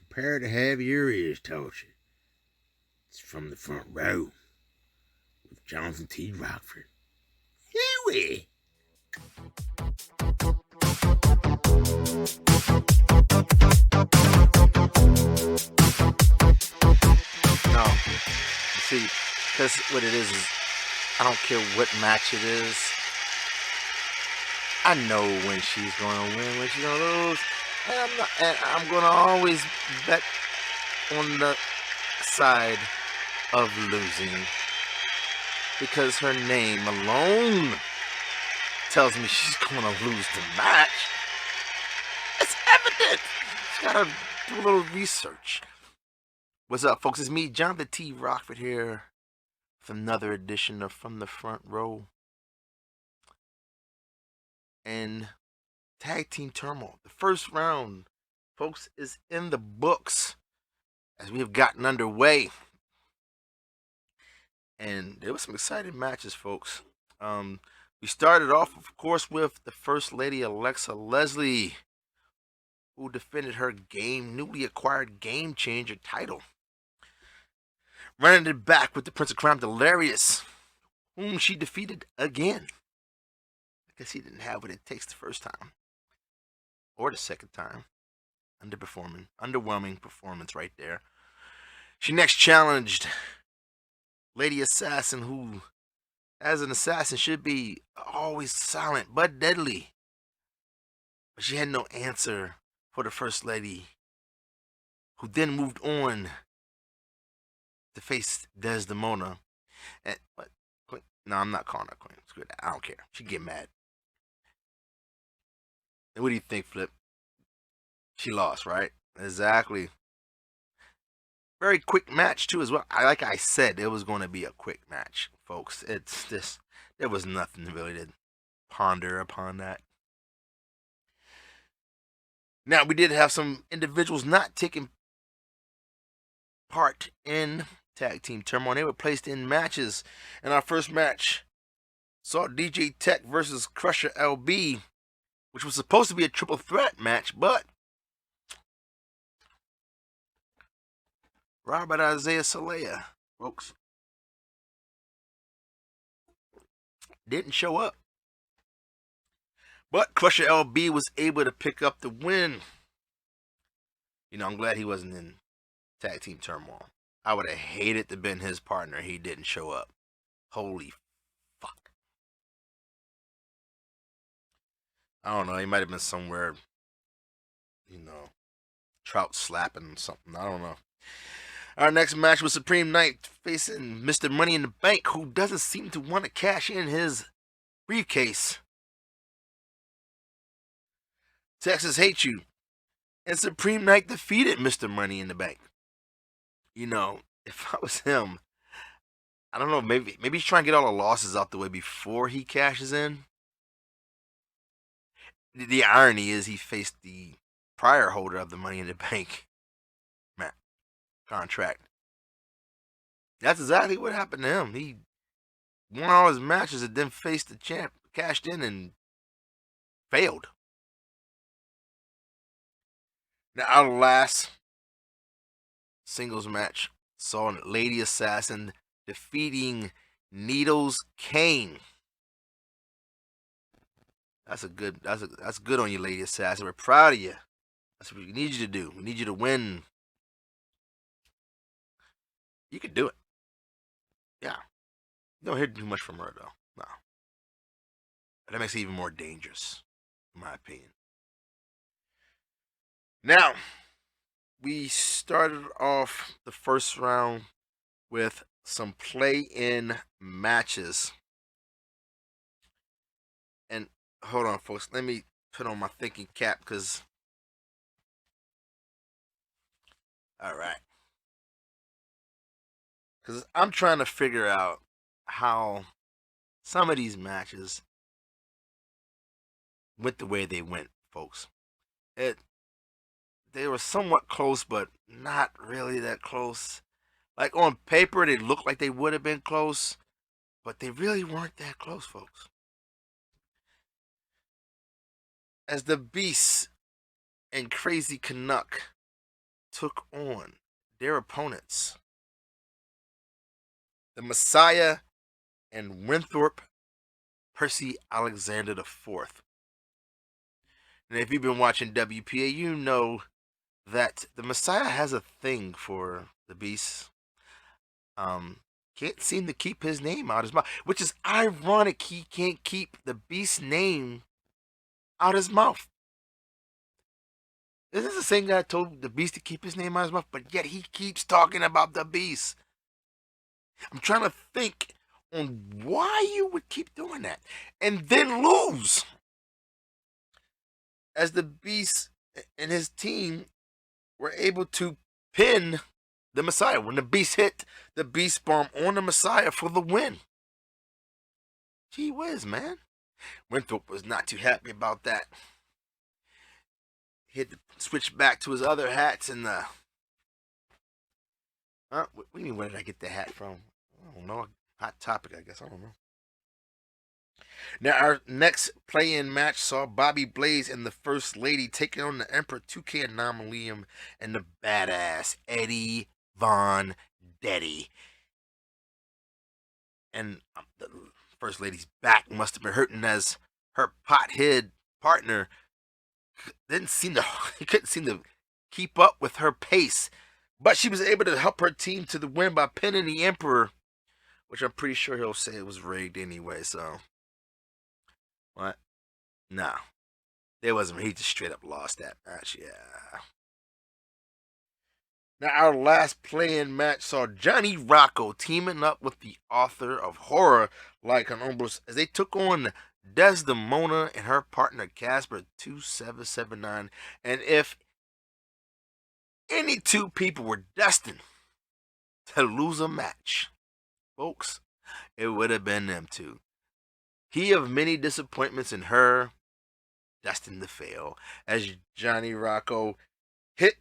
prepare to have your ears tortured. It's From the Front Row with Johnathan T. Rokford. Huey! No, see, because what it is I don't care what match it is. I know when she's going to win, when she's going to lose. And I'm going to always bet on the side of losing. Because her name alone tells me she's going to lose the match. It's evident. She's got to do a little research. What's up, folks? It's me, Johnathan T. Rokford, here with another edition of From the Front Row. And Tag Team Turmoil. The first round, folks, is in the books as we have gotten underway. And there were some exciting matches, folks. We started off, of course, with the First Lady, Alexa Leslie, who defended her newly acquired Game Changer title. Running it back with the Prince of Crime, Delirious, whom she defeated again. I guess he didn't have what it takes the first time. Or the second time. Underwhelming performance right there. She next challenged Lady Assassin, who, as an assassin, should be always silent but deadly. But she had no answer for the First Lady, who then moved on to face Desdemona. And what? Queen? No, I'm not calling her Queen. Screw that. I don't care. She get mad. And what do you think, Flip? She lost, right? Exactly. Very quick match too, as well. Like I said, it was going to be a quick match, folks. It's this. There was nothing really to ponder upon that. Now, we did have some individuals not taking part in Tag Team Turmoil. They were placed in matches. And our first match saw DJ Tech versus Crusher LB, which was supposed to be a triple threat match, but Robert Isaiah Salea, folks, didn't show up. But Crusher LB was able to pick up the win. You know, I'm glad he wasn't in Tag Team Turmoil. I would have hated to have been his partner. He didn't show up. Holy fuck. I don't know. He might have been somewhere, trout slapping something. I don't know. Our next match was Supreme Knight facing Mr. Money in the Bank, who doesn't seem to want to cash in his briefcase. Texas hates you. And Supreme Knight defeated Mr. Money in the Bank. You know, if I was him, I don't know, maybe he's trying to get all the losses out the way before he cashes in. The irony is he faced the prior holder of the Money in the Bank contract. That's exactly what happened to him. He won all his matches and then faced the champ, cashed in, and failed. Now, our last singles match saw Lady Assassin defeating Needles Kane. That's good on you, Lady Assassin. We're proud of you. That's what we need you to do. We need you to win. You can do it. Yeah. You don't hear too much from her, though. No. But that makes it even more dangerous, in my opinion. Now, we started off the first round with some play-in matches. And hold on, folks. Let me put on my thinking cap, because... Alright. Because I'm trying to figure out how some of these matches went the way they went, folks. They were somewhat close, but not really that close. Like, on paper, they looked like they would have been close, but they really weren't that close, folks. As the Beast and Crazy Canuck took on their opponents, the Messiah and Winthrop Percy Alexander IV. And if you've been watching WPA, you know that the Messiah has a thing for the Beast. Can't seem to keep his name out his mouth, which is ironic. He can't keep the Beast's name out his mouth. This is the same guy that told the Beast to keep his name out his mouth, but yet he keeps talking about the Beast. I'm trying to think on why you would keep doing that and then lose. As the Beast and his team were able to pin the Messiah when the Beast hit the Beast Bomb on the Messiah for the win. Gee whiz, man. Winthrop was not too happy about that. He had to switch back to his other hats and what do you mean, where did I get the hat from? I don't know. Hot Topic, I guess. I don't know. Now, our next play-in match saw Bobby Blaze and the First Lady taking on the Emperor 2K Anomalium and the badass Eddie Von Detty. And the First Lady's back must have been hurting as her pothead partner couldn't seem to keep up with her pace. But she was able to help her team to the win by pinning the Emperor, which I'm pretty sure he'll say it was rigged anyway, so. What? No. There wasn't. He just straight up lost that match, yeah. Now, our last play-in match saw Johnny Rocco teaming up with the author of horror, Like an Umbrus, as they took on Desdemona and her partner Casper 2779. And if any two people were destined to lose a match, folks, it would have been them two. He of many disappointments in her, destined to fail, as Johnny Rocco hit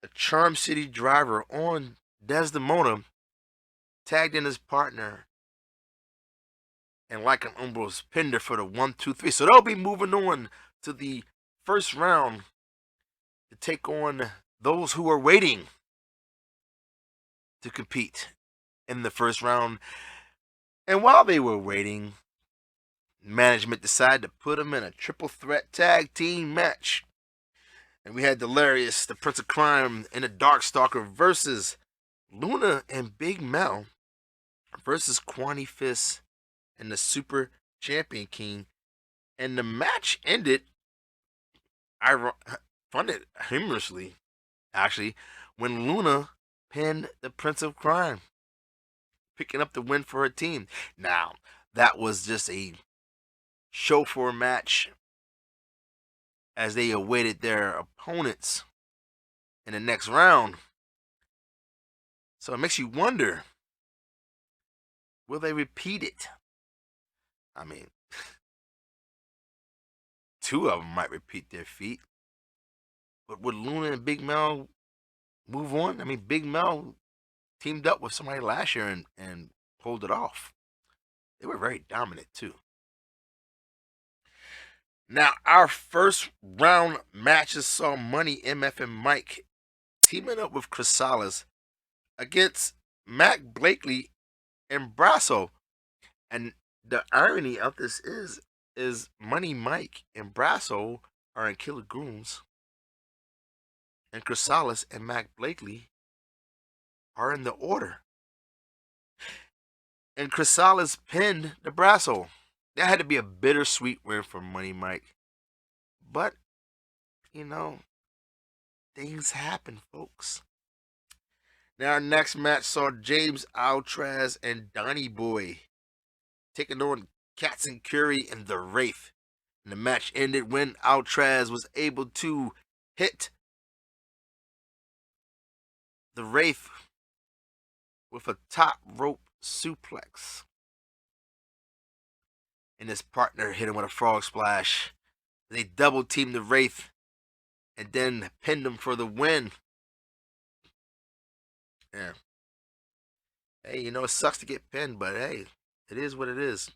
a Charm City driver on Desdemona, tagged in his partner, and Like an Umbros pinned her for the 1-2-3. So they'll be moving on to the first round to take on those who are waiting to compete in the first round. And while they were waiting, management decided to put them in a triple threat tag team match. And we had Delirious, the Prince of Crime, and the Darkstalker versus Luna and Big Mel versus Quani Fist and the Super Champion King. And the match ended, I found it humorously, actually, when Luna pinned the Prince of Crime, picking up the win for her team. Now, that was just a show for a match as they awaited their opponents in the next round. So it makes you wonder, will they repeat it? I mean, two of them might repeat their feat. But would Luna and Big Mel move on? I mean, Big Mel teamed up with somebody last year and pulled it off. They were very dominant too. Now, our first round matches saw Money, MF, and Mike teaming up with Chrysalis against Mac Blakely and Brasso. And the irony of this is Money Mike and Brasso are in Killer Goons, and Chrysalis and Mac Blakely are in the Order. And Chrysalis pinned the Brasso. That had to be a bittersweet win for Money Mike. But, you know, things happen, folks. Now, our next match saw James Altraz and Donnie Boy taking on Cats and Curie and the Wraith. And the match ended when Altraz was able to hit the Wraith with a top rope suplex. And his partner hit him with a frog splash. They double teamed the Wraith and then pinned him for the win. Yeah. Hey, you know, it sucks to get pinned, but hey, it is what it is.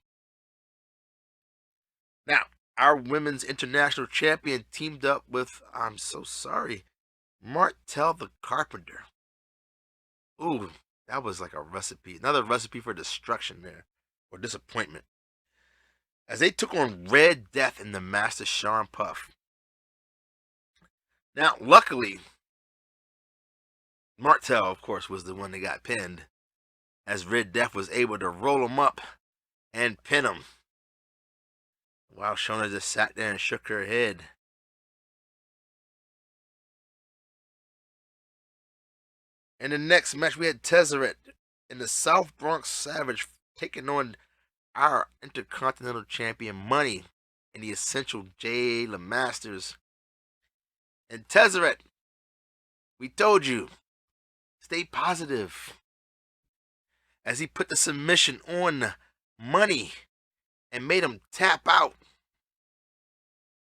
Now, our women's international champion teamed up with, I'm so sorry, Martel the Carpenter. Ooh, that was like a recipe. Another recipe for destruction there. Or disappointment. As they took on Red Death and the Master Sean Puff. Now, luckily, Martel, of course, was the one that got pinned. As Red Death was able to roll him up and pin him. While Shona just sat there and shook her head. In the next match, we had Tezzeret and the South Bronx Savage taking on our Intercontinental Champion Money and the Essential J. LeMasters. And Tezzeret, we told you, stay positive. As he put the submission on Money and made him tap out.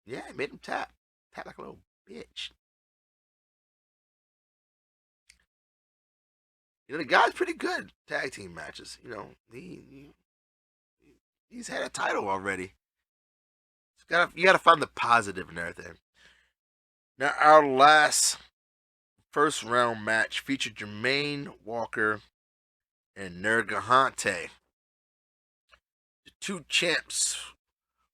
Yeah, it made him tap. Tap like a little bitch. You know, the guy's pretty good tag team matches. You know, he's had a title already. You gotta find the positive in everything. Now, our last first round match featured Jermaine Walker and Nergahante. The two champs,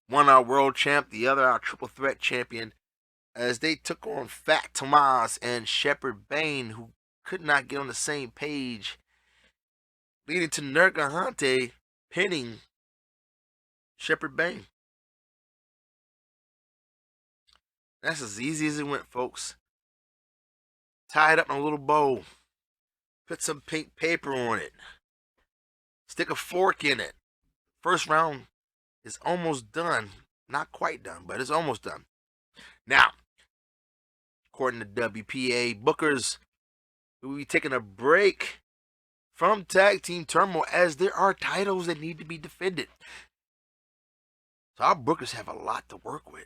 one our world champ, the other our triple threat champion, as they took on Fat Tomas and Shepard Bane, who could not get on the same page, leading to Nergahante pinning Shepard Bane. That's as easy as it went, folks. Tie it up in a little bowl. Put some pink paper on it. Stick a fork in it. First round is almost done. Not quite done, but it's almost done. Now, according to WPA bookers, we'll be taking a break from Tag Team Turmoil as there are titles that need to be defended. So our bookers have a lot to work with.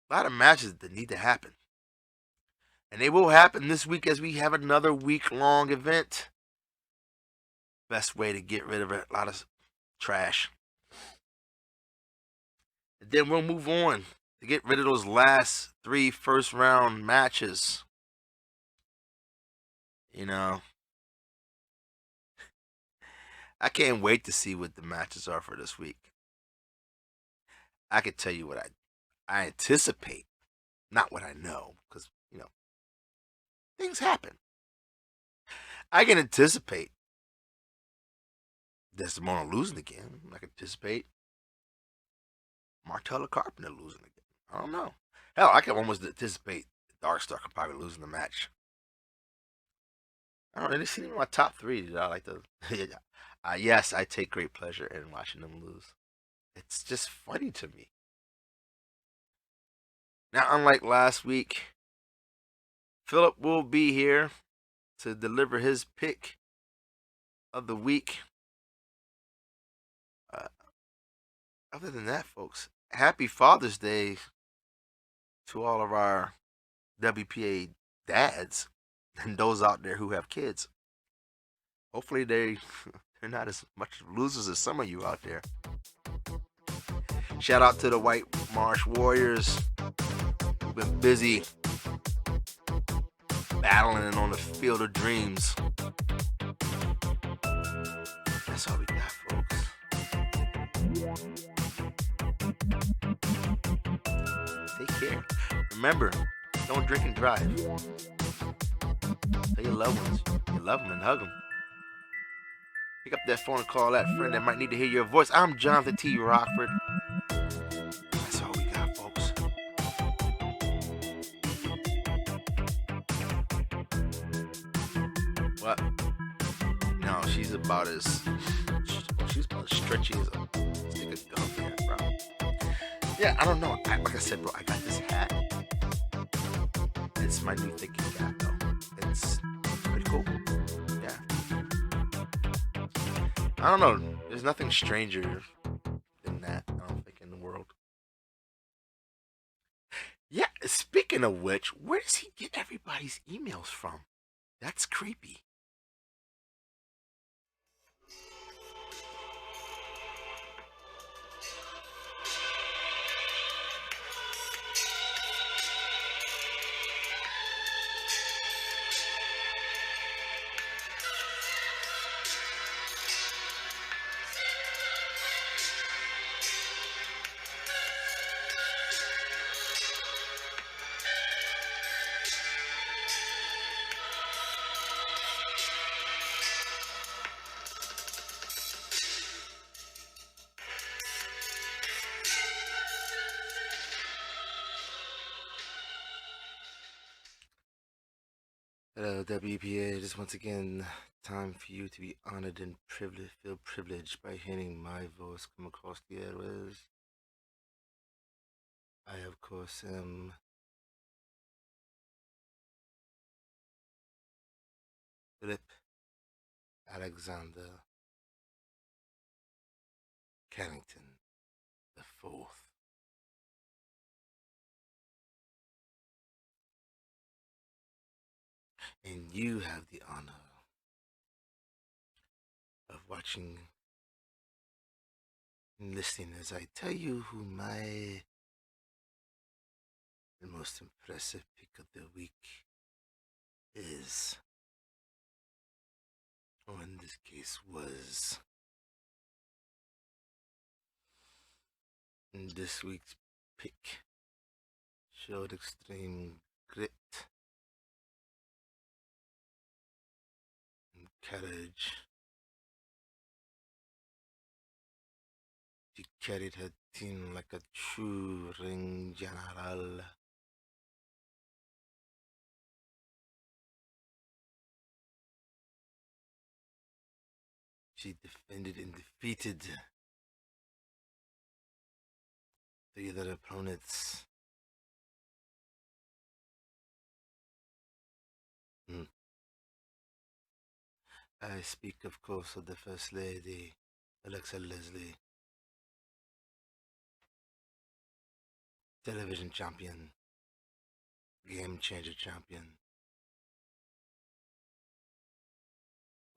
A lot of matches that need to happen. And they will happen this week as we have another week-long event. Best way to get rid of a lot of trash. And then we'll move on to get rid of those last 3 first-round matches. You know, I can't wait to see what the matches are for this week. I can tell you what I anticipate, not what I know, because, you know, things happen. I can anticipate Desdemona losing again. I can anticipate Martella Carpenter losing again. I don't know. Hell, I can almost anticipate Dark Star probably losing the match. I don't know. They seem in my top 3 that I like to. Yes, I take great pleasure in watching them lose. It's just funny to me. Now, unlike last week, Philip will be here to deliver his pick of the week. Other than that, folks, happy Father's Day to all of our WPA dads and those out there who have kids. Hopefully they're not as much losers as some of you out there. Shout out to the White Marsh Warriors who've been busy battling on the field of dreams. That's all we got, folks. Take care. Remember, don't drink and drive. Tell your loved ones you love them and hug them. Pick up that phone and call that friend that might need to hear your voice. I'm Johnathan T. Rokford. That's all we got, folks. What? No, she's about as stretchy as a stick of gum here, bro. Yeah, I don't know. Like I said, bro, I got this hat. It's my new thinking cap, though. It's pretty cool. Yeah. I don't know. There's nothing stranger than that, I don't think, in the world. Yeah, speaking of which, where does he get everybody's emails from? That's creepy. Hello, WPA. Just once again, time for you to be honored and feel privileged by hearing my voice come across the airwaves. I, of course, am Philip Alexander Carrington the Fourth. And you have the honor of watching and listening as I tell you who the most impressive pick of the week is, or in this case was. And this week's pick showed extreme grit and courage. She carried her team like a true ring general. She defended and defeated the other opponents. I speak, of course, of the First Lady, Alexa Leslie, television champion, game changer champion,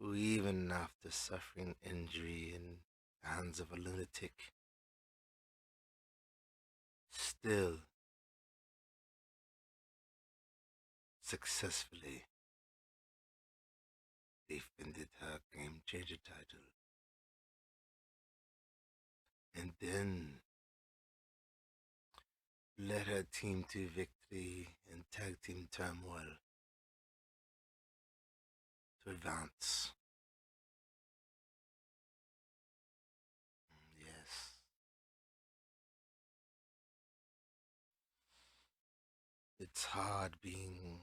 who even after suffering injury in the hands of a lunatic, still successfully defended her game changer title. And then led her team to victory in Tag Team Turmoil to advance. Yes. It's hard being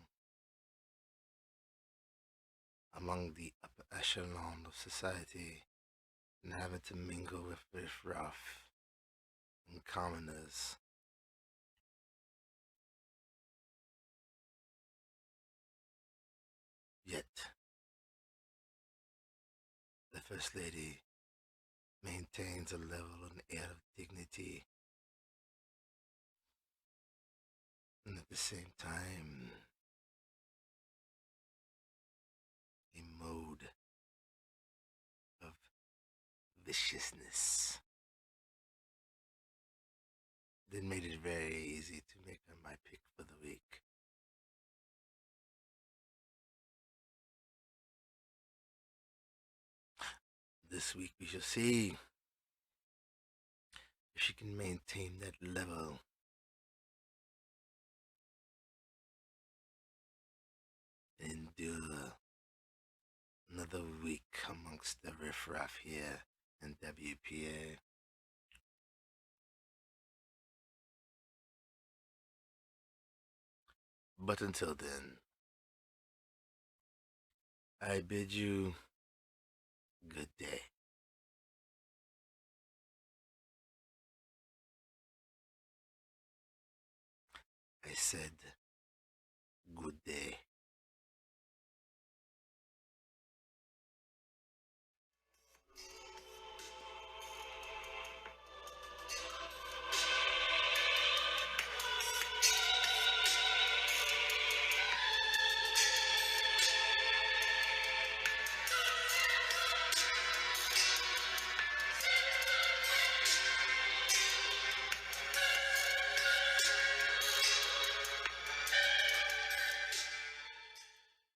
among the upper echelon of society and having to mingle with riffraff and commoners. Yet, the First Lady maintains a level and air of dignity, and at the same time, a mode of viciousness that made it very easy to make her my pick for the week. This week we shall see if she can maintain that level and endure another week amongst the riffraff here in WPA. But until then, I bid you good day. I said good day.